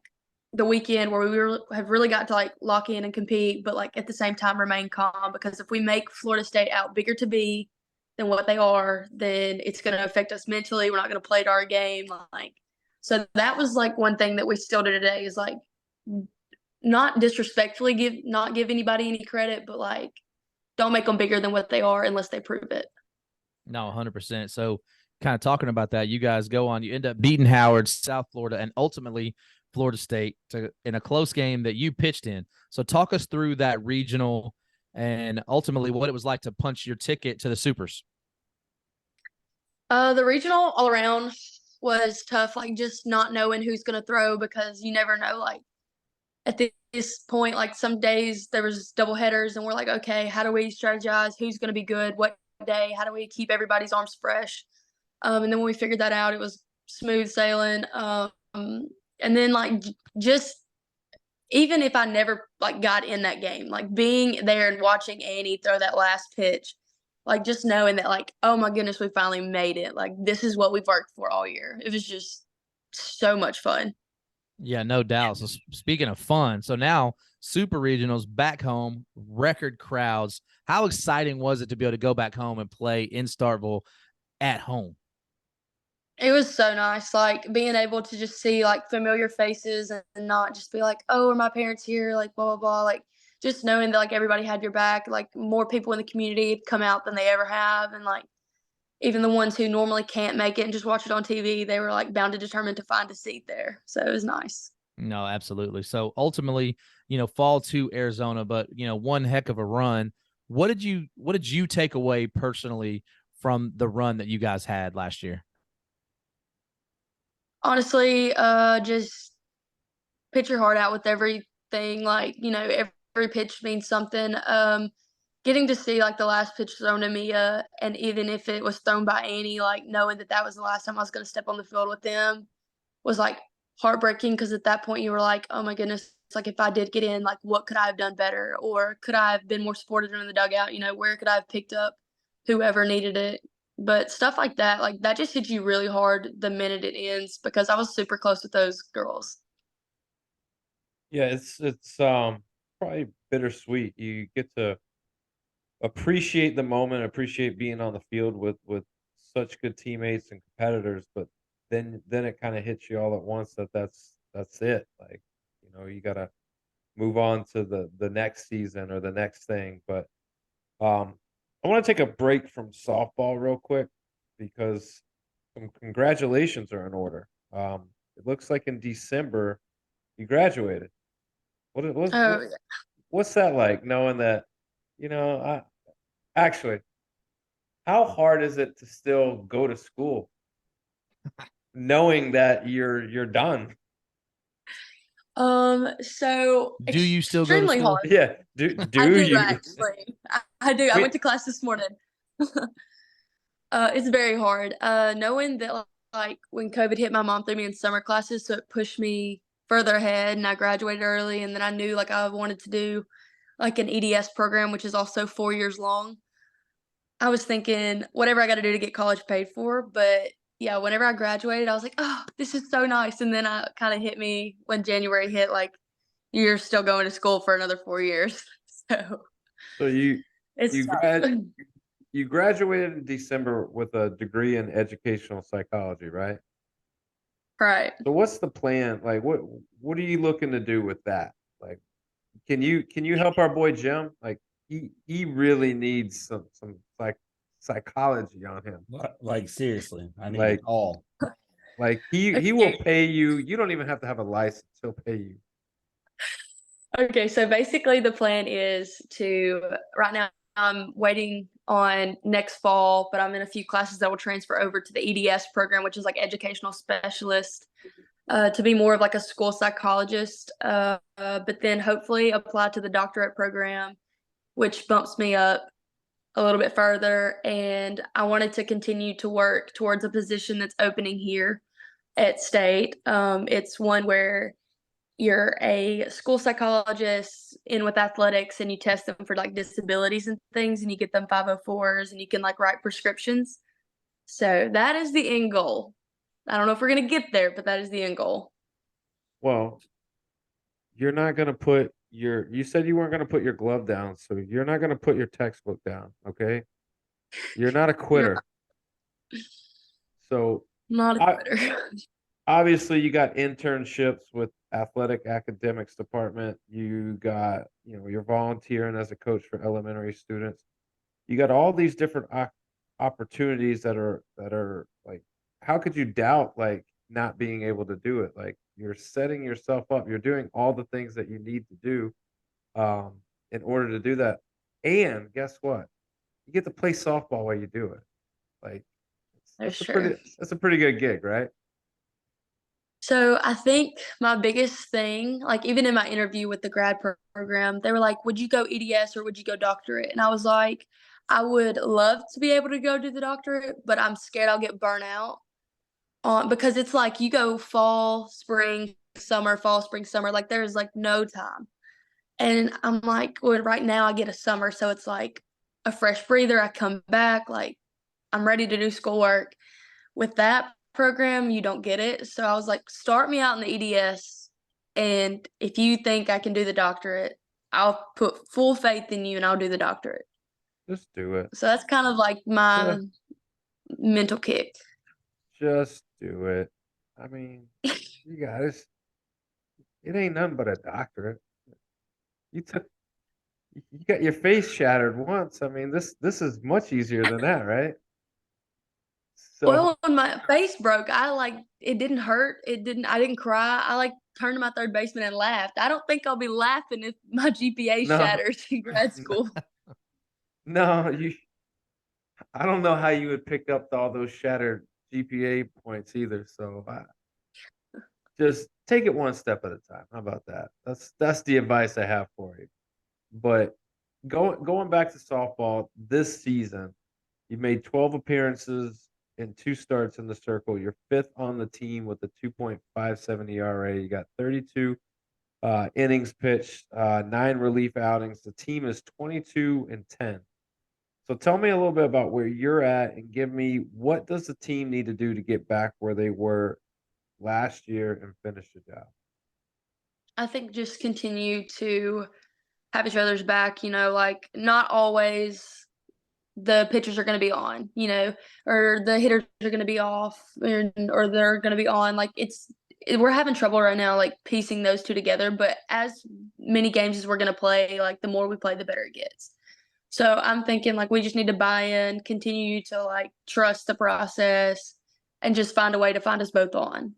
Speaker 2: the weekend where have really got to like lock in and compete, but like at the same time remain calm, because if we make Florida State out bigger to be than what they are, then it's gonna affect us mentally. We're not gonna play to our game. Like, so that was like one thing that we still do today is like not disrespectfully not give anybody any credit, but like don't make them bigger than what they are unless they prove it.
Speaker 4: No, 100%. So kind of talking about that, you guys go on, you end up beating Howard, South Florida, and ultimately Florida State in a close game that you pitched in. So talk us through that regional and ultimately what it was like to punch your ticket to the Supers.
Speaker 2: The regional all around was tough, like just not knowing who's going to throw, because you never know. Like at this point, like some days there was double headers and we're like, okay, how do we strategize? Who's going to be good? What day? How do we keep everybody's arms fresh? And then when we figured that out, it was smooth sailing. And then like just even if I never like got in that game, like being there and watching Annie throw that last pitch, like just knowing that like, oh my goodness, we finally made it. Like this is what we've worked for all year. It was just so much fun.
Speaker 4: Yeah, no doubt. So speaking of fun, so now Super Regionals back home, record crowds. How exciting was it to be able to go back home and play in Starkville at home?
Speaker 2: It was so nice, like being able to just see like familiar faces and not just be like, oh, are my parents here? Like blah blah blah. Like just knowing that like everybody had your back, like more people in the community had come out than they ever have, and like even the ones who normally can't make it and just watch it on TV, they were like bound and determined to find a seat there. So it was nice.
Speaker 4: No, absolutely. So ultimately, fall to Arizona, but one heck of a run. What did you take away personally from the run that you guys had last year?
Speaker 2: Honestly, just pitch your heart out with everything. Like, every pitch means something. Getting to see like the last pitch thrown to Mia, and even if it was thrown by Annie, like knowing that was the last time I was going to step on the field with them was like heartbreaking, because at that point you were like, oh my goodness, it's like if I did get in, like what could I have done better, or could I have been more supportive in the dugout? Where could I have picked up whoever needed it? But stuff like that just hits you really hard the minute it ends, because I was super close with those girls.
Speaker 3: Yeah, it's probably bittersweet. You get to appreciate the moment, appreciate being on the field with such good teammates and competitors, but then it kind of hits you all at once that's it. Like, you gotta move on to the next season or the next thing. But I want to take a break from softball real quick because some congratulations are in order. It looks like in December you graduated.
Speaker 2: Oh, yeah.
Speaker 3: What's that like, knowing that, I actually, how hard is it to still go to school knowing that you're done?
Speaker 2: So
Speaker 4: Do you still go to
Speaker 2: extremely
Speaker 4: school?
Speaker 2: hard.
Speaker 3: Yeah.
Speaker 2: I
Speaker 3: Do
Speaker 2: do
Speaker 3: you?
Speaker 2: actually. I do. I
Speaker 3: Wait.
Speaker 2: went to class this morning. It's very hard. Knowing that like when COVID hit, my mom threw me in summer classes, so it pushed me further ahead, and I graduated early. And then I knew like I wanted to do like an EDS program, which is also 4 years long. I was thinking whatever I got to do to get college paid for, but yeah, whenever I graduated, I was like, oh, this is so nice. And then I kind of hit me when January hit, like you're still going to school for another 4 years. So
Speaker 3: So
Speaker 2: it's
Speaker 3: you
Speaker 2: tough.
Speaker 3: grad you graduated in December with a degree in educational psychology, right?
Speaker 2: Right.
Speaker 3: So what's the plan? Like, what are you looking to do with that? Like, can you help our boy Jim? Like, he really needs some psychology on him.
Speaker 1: Like seriously, I need it
Speaker 3: Like
Speaker 1: all.
Speaker 3: like he will
Speaker 2: Okay.
Speaker 3: pay you. You don't even have to have a license. He'll pay you.
Speaker 2: Okay, so basically the plan is to right now I'm waiting on next fall, but I'm in a few classes that will transfer over to the EDS program, which is like educational specialist, to be more of like a school psychologist, but then hopefully apply to the doctorate program, which bumps me up a little bit further, and I wanted to continue to work towards a position that's opening here at State. It's one where you're a school psychologist in with athletics, and you test them for like disabilities and things, and you get them 504s, and you can like write prescriptions. So that is the end goal. I don't know if we're gonna get there, but that is the end goal.
Speaker 3: Well, you're not gonna put you said you weren't gonna put your glove down, so you're not gonna put your textbook down, okay? You're not a quitter. So
Speaker 2: Not a
Speaker 3: I,
Speaker 2: quitter.
Speaker 3: obviously you got internships with athletic academics department. You got, you're volunteering as a coach for elementary students. You got all these different opportunities that are like, how could you doubt like not being able to do it? Like you're setting yourself up. You're doing all the things that you need to do in order to do that. And guess what? You get to play softball while you do it. Like
Speaker 2: That's
Speaker 3: that's a
Speaker 2: true.
Speaker 3: pretty good gig, right?
Speaker 2: So I think my biggest thing, like even in my interview with the grad program, they were like, "Would you go EDS or would you go doctorate?" And I was like, "I would love to be able to go do the doctorate, but I'm scared I'll get burnt out on because it's like you go fall, spring, summer, fall, spring, summer. Like there's like no time." And I'm like, "Well, right now I get a summer, so it's like a fresh breather. I come back, like I'm ready to do schoolwork." With that program, you don't get it. So I was like, start me out in the EDS. And if you think I can do the doctorate, I'll put full faith in you and I'll do the doctorate.
Speaker 3: Just do it.
Speaker 2: So that's kind of like my
Speaker 3: Just,
Speaker 2: mental kick.
Speaker 3: just do it. I mean, you guys, it ain't nothing but a doctorate. You took you got your face shattered once. I mean, this is much easier than that, right? So
Speaker 2: Well, when my face broke, I like it didn't hurt. I didn't cry. I like turned to my third baseman and laughed. I don't think I'll be laughing if my GPA
Speaker 3: no,
Speaker 2: shatters in grad school.
Speaker 3: no, I don't know how you would pick up all those shattered GPA points either. So just take it one step at a time. How about that? That's the advice I have for you. But going back to softball this season, you made 12 appearances and 2 starts in the circle. You're fifth on the team with a 2.57 ERA. You got 32 innings pitched, 9 relief outings. The team is 22-10. So tell me a little bit about where you're at and give me what does the team need to do to get back where they were last year and finish the job?
Speaker 2: I think just continue to have each other's back, like not always the pitchers are going to be on, or the hitters are going to be off or they're going to be on. Like we're having trouble right now, like piecing those two together. But as many games as we're going to play, like the more we play, the better it gets. So I'm thinking like we just need to buy in, continue to like trust the process and just find a way to find us both on.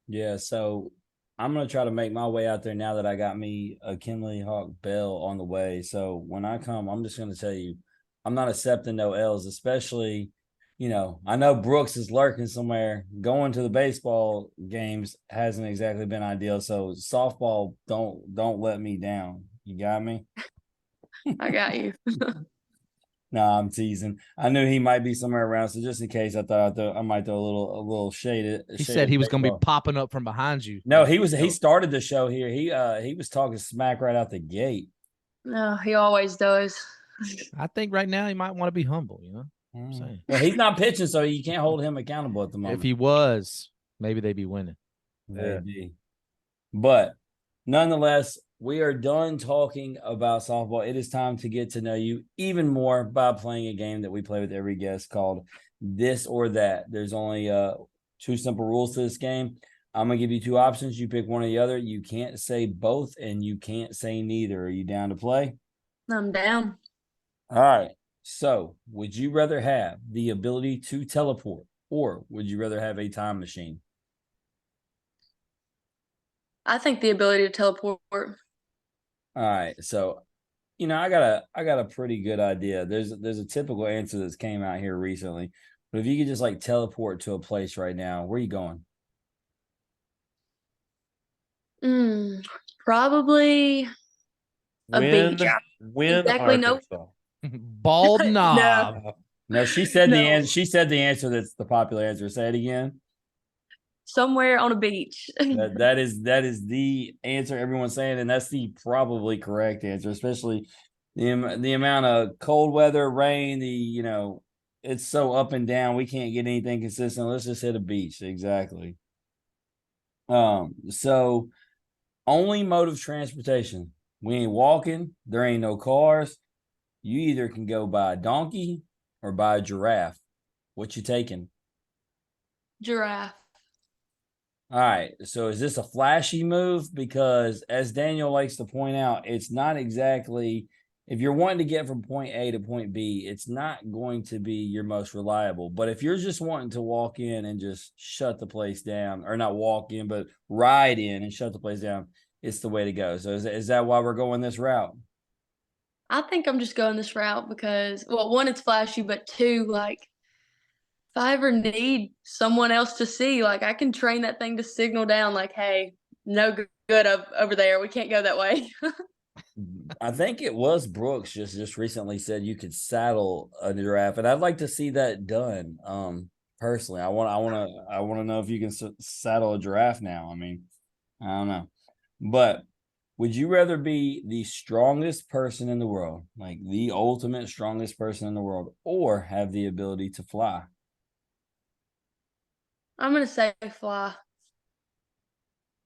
Speaker 1: Yeah, so I'm gonna try to make my way out there now that I got me a Kenley Hawk Bell on the way. So when I come, I'm just gonna tell you, I'm not accepting no L's, especially, I know Brooks is lurking somewhere. Going to the baseball games hasn't exactly been ideal. So softball, don't let me down. You got me?
Speaker 2: I got you.
Speaker 1: No, I'm teasing. I knew he might be somewhere around, so just in case, I thought I might throw a little shade.
Speaker 4: He said he was going to be
Speaker 1: baseball.
Speaker 4: popping up from behind you.
Speaker 1: No, he started the show here. He was talking smack right out the gate.
Speaker 2: No, he always does.
Speaker 4: I think right now he might want to be humble, I'm saying.
Speaker 1: Well, he's not pitching, so you can't hold him accountable at the moment.
Speaker 4: If he was, maybe they'd be winning.
Speaker 1: Maybe. But nonetheless, we are done talking about softball. It is time to get to know you even more by playing a game that we play with every guest called This or That. There's only 2 simple rules to this game. I'm going to give you 2 options. You pick one or the other. You can't say both, and you can't say neither. Are you down to play?
Speaker 2: I'm down.
Speaker 1: All right. So, would you rather have the ability to teleport, or would you rather have a time machine?
Speaker 2: I think the ability to teleport.
Speaker 1: All right. So, I got a pretty good idea. There's a typical answer that's came out here recently. But if you could just like teleport to a place right now, where are you going?
Speaker 2: Probably a beach.
Speaker 3: Win
Speaker 2: Exactly, no.
Speaker 3: Arkansas.
Speaker 4: Bald
Speaker 2: No.
Speaker 4: knob.
Speaker 1: No, she said the
Speaker 2: No.
Speaker 1: answer. She said the answer that's the popular answer. Say it again.
Speaker 2: Somewhere on a beach.
Speaker 1: That is the answer everyone's saying, and that's the probably correct answer, especially the amount of cold weather, rain, it's so up and down. We can't get anything consistent. Let's just hit a beach. Exactly. So only mode of transportation. We ain't walking. There ain't no cars. You either can go by a donkey or by a giraffe. What you taking?
Speaker 2: Giraffe.
Speaker 1: All right. So is this a flashy move? Because as Daniel likes to point out, it's not exactly, if you're wanting to get from point A to point B, it's not going to be your most reliable. But if you're just wanting to walk in and just shut the place down, or not walk in, but ride in and shut the place down, it's the way to go. So is that why we're going this route?
Speaker 2: I think I'm just going this route because, well, one, it's flashy, but two, like, if I ever need someone else to see, like, I can train that thing to signal down, like, hey, no good over there. We can't go that way.
Speaker 1: I think it was Brooks just recently said you could saddle a giraffe, and I'd like to see that done. Personally, I want to know if you can saddle a giraffe now. I mean, I don't know, but would you rather be the strongest person in the world, like the ultimate strongest person in the world, or have the ability to fly?
Speaker 2: I'm going to say fly.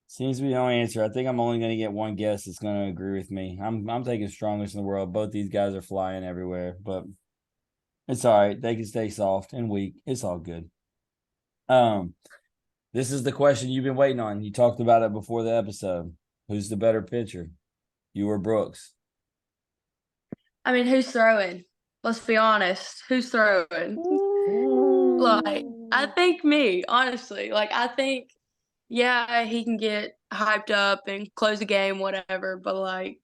Speaker 1: Seems to be the only answer. I think I'm only going to get one guess that's going to agree with me. I'm taking strongest in the world. Both these guys are flying everywhere, but it's all right. They can stay soft and weak. It's all good. This is the question you've been waiting on. You talked about it before the episode. Who's the better pitcher? You or Brooks?
Speaker 2: I mean, who's throwing? Let's be honest. Who's throwing? Like, I think me, honestly. Like, I think, yeah, he can get hyped up and close the game, whatever. But, like,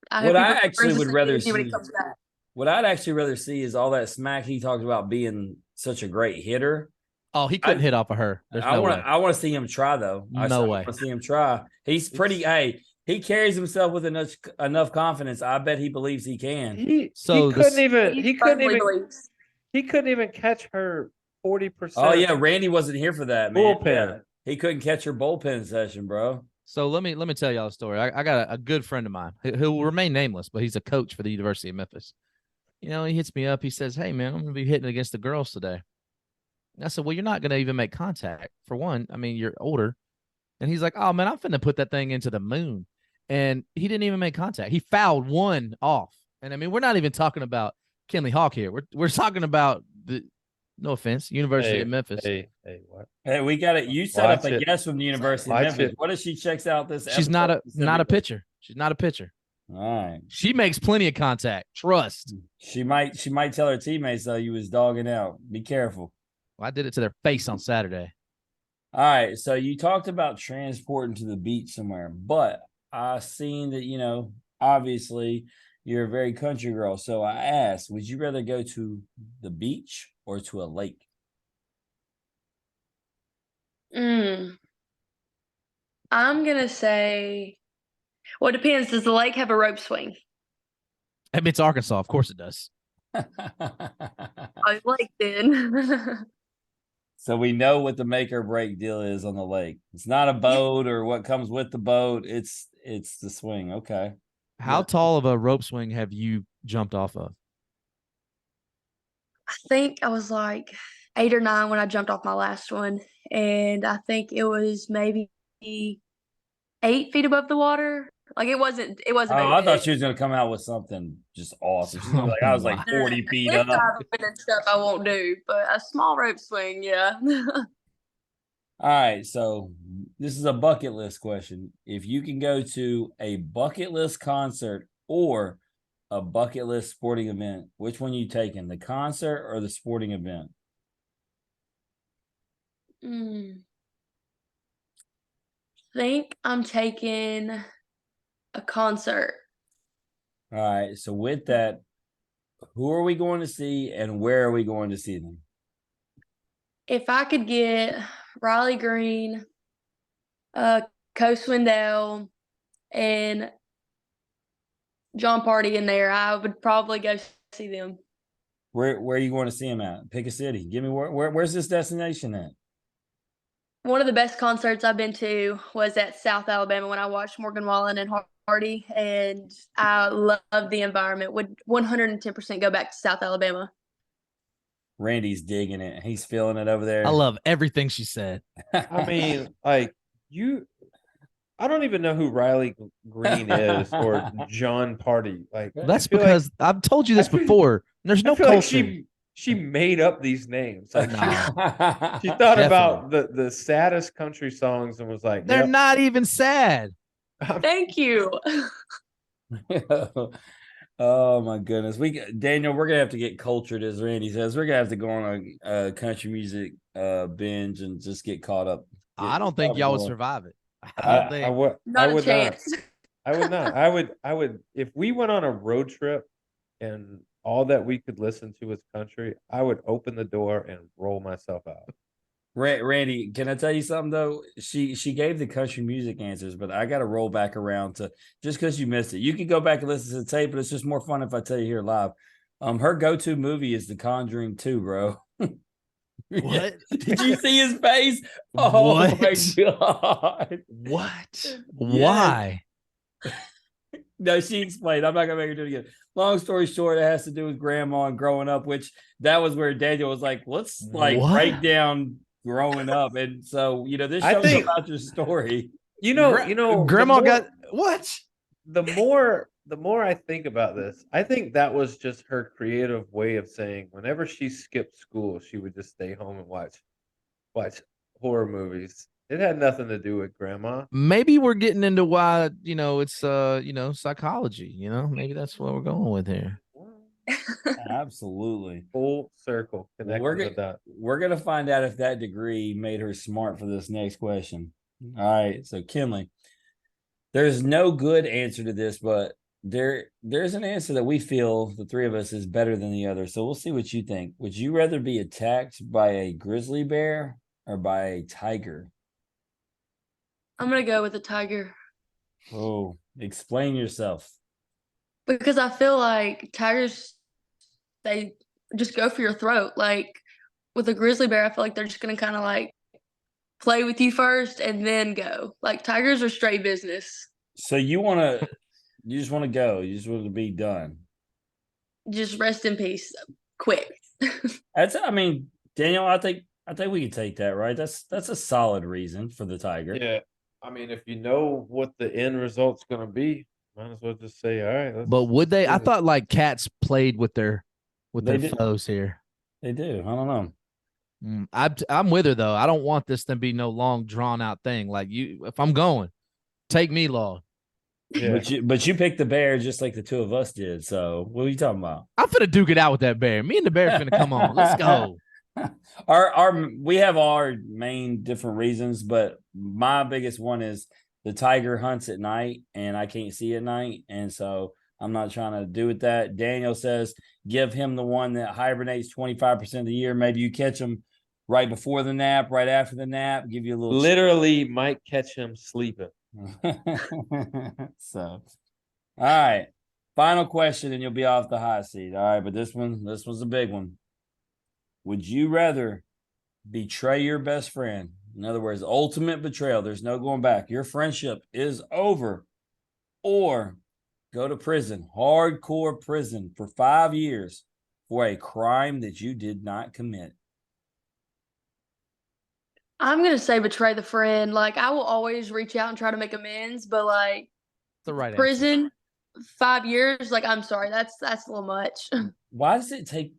Speaker 2: I
Speaker 1: What
Speaker 2: hope he
Speaker 1: I actually
Speaker 2: brings the
Speaker 1: would
Speaker 2: same
Speaker 1: rather
Speaker 2: energy when he
Speaker 1: see,
Speaker 2: comes back.
Speaker 1: what I'd actually rather see is all that smack he talked about being such a great hitter.
Speaker 4: Oh, he couldn't hit off of her. There's no way.
Speaker 1: I want to see him try though.
Speaker 4: No way.
Speaker 1: I want to see him try. He's pretty. Hey, he carries himself with enough confidence. I bet he believes he can.
Speaker 3: He
Speaker 4: So
Speaker 3: couldn't
Speaker 4: this-
Speaker 3: even
Speaker 2: He firmly believes.
Speaker 3: he couldn't even catch her 40%.
Speaker 1: Oh yeah, Randy wasn't here for that, man.
Speaker 3: Bullpen.
Speaker 1: Yeah. He couldn't catch her bullpen session, bro.
Speaker 4: So let me tell y'all a story. I got a good friend of mine who will remain nameless, but he's a coach for the University of Memphis. You know, he hits me up. He says, "Hey man, I'm gonna be hitting against the girls today." And I said, "Well, you're not gonna even make contact. For one, I mean, you're older." And he's like, "Oh man, I'm finna put that thing into the moon." And he didn't even make contact. He fouled one off. And I mean, we're not even talking about Kenley Hawk here. We're talking about the, no offense, University of Memphis.
Speaker 3: Hey, what?
Speaker 1: Hey, we got it. You set up
Speaker 3: Watch
Speaker 1: a
Speaker 3: it.
Speaker 1: guest from the University of
Speaker 3: Watch
Speaker 1: Memphis.
Speaker 3: it.
Speaker 1: What if she checks out this?
Speaker 4: She's not a
Speaker 1: episode
Speaker 4: pitcher. She's not a pitcher.
Speaker 1: All right.
Speaker 4: She makes plenty of contact. Trust.
Speaker 1: She might tell her teammates though you was dogging out. Be careful.
Speaker 4: Well, I did it to their face on Saturday.
Speaker 1: All right. So you talked about transporting to the beach somewhere, but I seen that, obviously you're a very country girl. So I asked, would you rather go to the beach or to a lake?
Speaker 2: I'm going to say, well, it depends. Does the lake have a rope swing?
Speaker 4: I mean, it's Arkansas. Of course it does.
Speaker 2: Oh, lake then.
Speaker 1: So we know what the make or break deal is on the lake. It's not a boat or what comes with the boat. It's the swing. Okay.
Speaker 4: How tall of a rope swing have you jumped off of?
Speaker 2: I think I was like 8 or 9 when I jumped off my last one. And I think it was maybe 8 feet above the water. Like it wasn't
Speaker 1: Oh,
Speaker 2: very
Speaker 1: I thought
Speaker 2: big.
Speaker 1: she was gonna come out with something just awesome. She's gonna be like, I was like
Speaker 4: Wow.
Speaker 1: 40 feet
Speaker 2: Cliff
Speaker 1: up.
Speaker 2: diving and stuff I won't do, but a small rope swing, yeah.
Speaker 1: All right, so this is a bucket list question. If you can go to a bucket list concert or a bucket list sporting event, which one you taking? The concert or the sporting event?
Speaker 2: Think I'm taking a concert.
Speaker 1: All right, so with that, who are we going to see and where are we going to see them?
Speaker 2: If I could get Riley Green, Co Swindell, and John Party in there, I would probably go see them.
Speaker 1: Where are you going to see him at? Pick a city. Give me where's this destination at?
Speaker 2: One of the best concerts I've been to was at South Alabama when I watched Morgan Wallen and Hardy, and I love the environment. Would 110% go back to South Alabama.
Speaker 1: Randy's digging it. He's feeling it over there.
Speaker 4: I love everything she said.
Speaker 3: I mean, like I don't even know who Riley Green is or John Party. Like
Speaker 4: That's because I've told you this before. There's no culture.
Speaker 3: Like she made up these names. Like
Speaker 4: Nah.
Speaker 3: she thought
Speaker 4: Definitely.
Speaker 3: about the saddest country songs and was like,
Speaker 4: They're
Speaker 3: yep.
Speaker 4: not even sad.
Speaker 2: Thank you.
Speaker 1: Oh my goodness. Daniel, we're gonna have to get cultured, as Randy says. We're gonna have to go on a country music binge and just get caught up.
Speaker 4: I don't think y'all would survive it.
Speaker 3: I would
Speaker 2: Not a
Speaker 3: not.
Speaker 2: chance.
Speaker 3: I would not. I would if we went on a road trip and all that we could listen to was country, I would open the door and roll myself out.
Speaker 1: Randy, can I tell you something though? She gave the country music answers, but I got to roll back around to just because you missed it. You can go back and listen to the tape, but it's just more fun if I tell you here live. Her go-to movie is The Conjuring 2, bro.
Speaker 4: What?
Speaker 1: Did you see his face? Oh
Speaker 4: What?
Speaker 1: my god!
Speaker 4: What?
Speaker 1: Yes.
Speaker 4: Why?
Speaker 1: No, she explained. I'm not gonna make her do it again. Long story short, it has to do with grandma and growing up, which that was where Daniel was like, let's like
Speaker 4: What?
Speaker 1: break down growing up. And so, this show's about your story.
Speaker 4: Grandma got what?
Speaker 3: The more I think about this, I think that was just her creative way of saying whenever she skipped school, she would just stay home and watch horror movies. It had nothing to do with grandma.
Speaker 4: Maybe we're getting into why, it's psychology, maybe that's what we're going with here.
Speaker 1: Absolutely.
Speaker 3: Full circle.
Speaker 1: We're gonna find out if that degree made her smart for this next question. All right. So Kenley, there's no good answer to this, but there's an answer that we feel the three of us is better than the other. So we'll see what you think. Would you rather be attacked by a grizzly bear or by a tiger?
Speaker 2: I'm going to go with the tiger.
Speaker 1: Oh, explain yourself.
Speaker 2: Because I feel like tigers, they just go for your throat. Like with a grizzly bear, I feel like they're just going to kind of like play with you first and then go. Like tigers are straight business.
Speaker 1: So you just want to go. You just want to be done.
Speaker 2: Just rest in peace. Quick.
Speaker 1: Daniel, I think we can take that, right? That's a solid reason for the tiger.
Speaker 3: Yeah. I mean, if you know what the end result's going to be, might as well just say, all right.
Speaker 4: But would they? I thought like cats played with their foes here.
Speaker 1: They do. I don't know.
Speaker 4: I'm with her though. I don't want this to be no long drawn out thing. Like if I'm going, take me, Lord.
Speaker 1: Yeah. But you picked the bear just like the two of us did. So what are you talking about?
Speaker 4: I'm finna duke it out with that bear. Me and the bear finna come on. Let's go.
Speaker 1: We have our main different reasons, but my biggest one is the tiger hunts at night and I can't see at night, and so I'm not trying to do with that. Daniel says give him the one that hibernates 25% of the year. Maybe you catch him right before the nap, right after the nap, give you a little
Speaker 3: literally might catch him sleeping.
Speaker 1: So all right, final question and you'll be off the hot seat. All right, but this was a big one. Would you rather betray your best friend? In other words, ultimate betrayal. There's no going back. Your friendship is over. Or go to prison, hardcore prison for 5 years for a crime that you did not commit.
Speaker 2: I'm going to say betray the friend. Like I will always reach out and try to make amends, but like
Speaker 4: the right
Speaker 2: prison, 5 years. Like, I'm sorry. That's a little much.
Speaker 1: Why does it take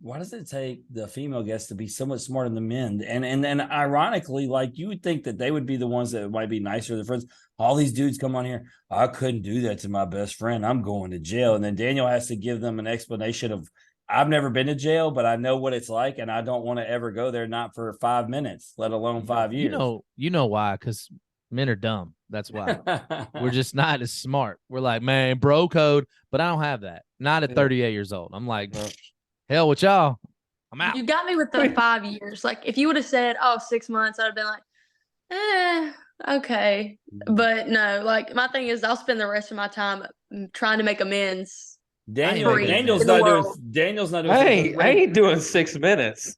Speaker 1: the female guests to be so much smarter than men? And ironically, like you would think that they would be the ones that might be nicer to their friends. All these dudes come on here. I couldn't do that to my best friend. I'm going to jail. And then Daniel has to give them an explanation of, I've never been to jail, but I know what it's like, and I don't want to ever go there, not for 5 minutes, let alone 5 years.
Speaker 4: You know why? Because men are dumb. That's why. We're just not as smart. We're like, man, bro code, but I don't have that. Not at 38 years old. I'm like, hell with y'all. I'm out.
Speaker 2: You got me with the 5 years. Like, if you would have said, 6 months, I'd have been like, Okay. But no, like my thing is I'll spend the rest of my time trying to make amends.
Speaker 1: Daniel,
Speaker 2: Free
Speaker 1: Daniel's
Speaker 2: in the
Speaker 1: not doing.
Speaker 2: world.
Speaker 1: Daniel's not doing.
Speaker 3: I ain't doing 6 minutes.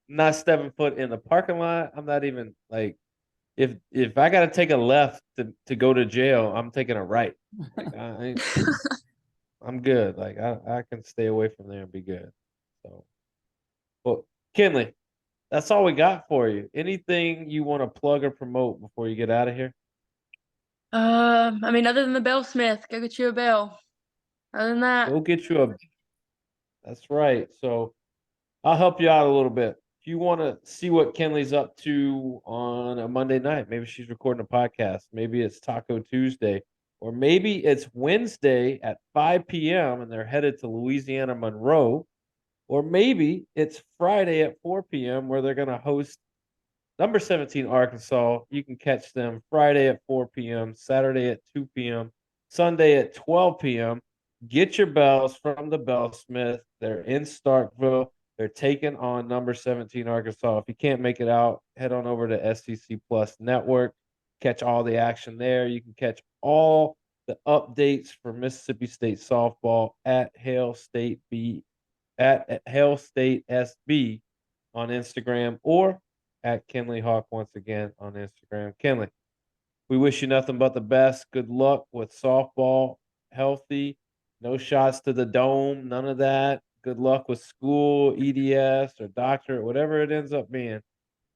Speaker 3: Not stepping foot in the parking lot. I'm not even like, if I gotta take a left to go to jail, I'm taking a right. Like I'm good. Like I can stay away from there and be good. So, well, Kenley, that's all we got for you. Anything you want to plug or promote before you get out of here?
Speaker 2: I mean, other than the Bell Smith, go get you a bell. Other than that,
Speaker 3: Go get you a. That's right. So I'll help you out a little bit. If you want to see what Kenley's up to on a Monday night, maybe she's recording a podcast. Maybe it's Taco Tuesday, or maybe it's Wednesday at 5 p.m. and they're headed to Louisiana Monroe, or maybe it's Friday at 4 p.m. where they're going to host number 17 Arkansas. You can catch them Friday at 4 p.m., Saturday at 2 p.m., Sunday at 12 p.m. Get your bells from the Bellsmith. They're in Starkville. They're taking on number 17 Arkansas. If you can't make it out, head on over to SEC Plus Network. Catch all the action there. You can catch all the updates for Mississippi State softball at Hail State SB on Instagram, or at Kenley Hawk once again on Instagram. Kenley, we wish you nothing but the best. Good luck with softball. Healthy. No shots to the dome. None of that. Good luck with school, EDS, or doctorate, whatever it ends up being.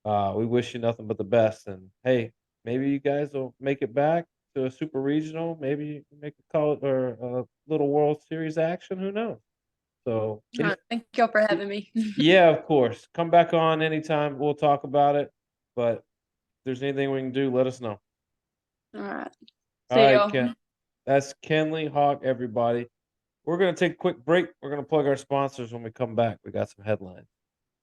Speaker 3: We wish you nothing but the best. And hey, maybe you guys will make it back to a super regional. Maybe you can make a call or a little World Series action. Who knows? So,
Speaker 2: thank y'all for having me.
Speaker 3: yeah, of course. Come back on anytime. We'll talk about it. But if there's anything we can do, let us know.
Speaker 2: All right.
Speaker 3: All
Speaker 2: See
Speaker 3: right,
Speaker 2: y'all.
Speaker 3: Ken. That's Kenley Hawk, everybody. We're going to take a quick break. We're going to plug our sponsors when we come back. We got some headlines.